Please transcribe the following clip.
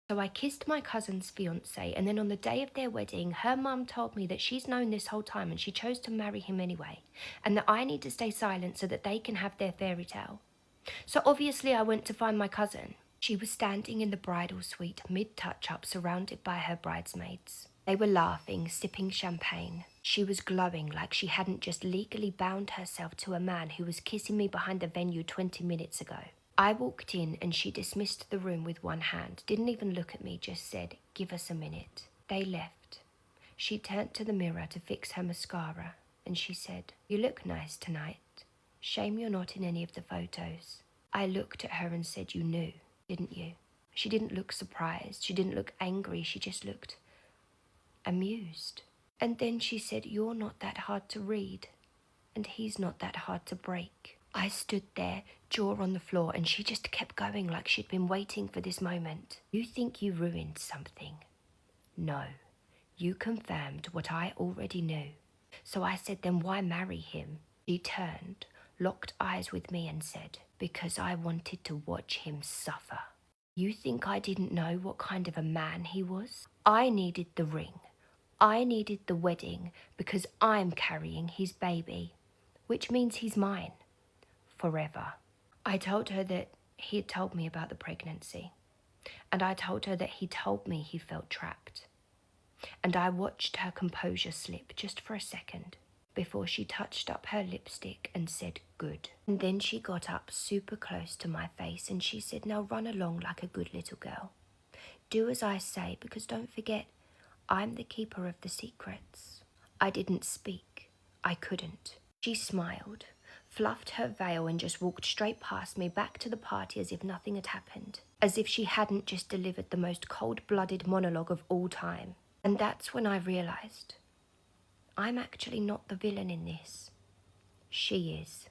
So I kissed my cousin's fiancé, and then on the day of their wedding, her mum told me that she's known this whole time and she chose to marry him anyway, and that I need to stay silent so that they can have their fairy tale. So obviously I went to find my cousin. She was standing in the bridal suite mid-touch-up, surrounded by her bridesmaids. They were laughing, sipping champagne. She was glowing like she hadn't just legally bound herself to a man who was kissing me behind the venue 20 minutes ago. I walked in and she dismissed the room with one hand, didn't even look at me, just said, "Give us a minute." They left. She turned to the mirror to fix her mascara and she said, "You look nice tonight. Shame you're not in any of the photos." I looked at her and said, "You knew, didn't you?" She didn't look surprised. She didn't look angry. She just looked amused. And then she said, "You're not that hard to read, and he's not that hard to break." I stood there, jaw on the floor, and she just kept going like she'd been waiting for this moment. "You think you ruined something? No, you confirmed what I already knew." So I said, "Then why marry him?" She turned, locked eyes with me and said, "Because I wanted to watch him suffer." You think I didn't know what kind of a man he was? I needed the ring. I needed the wedding because I'm carrying his baby, which means he's mine forever. I told her that he had told me about the pregnancy, and I told her that he told me he felt trapped. And I watched her composure slip just for a second before she touched up her lipstick and said, "Good." And then she got up super close to my face and she said, "Now run along like a good little girl. Do as I say, because don't forget, I'm the keeper of the secrets." I didn't speak. I couldn't. She smiled, fluffed her veil and just walked straight past me back to the party as if nothing had happened, as if she hadn't just delivered the most cold-blooded monologue of all time. And that's when I realized I'm actually not the villain in this. She is.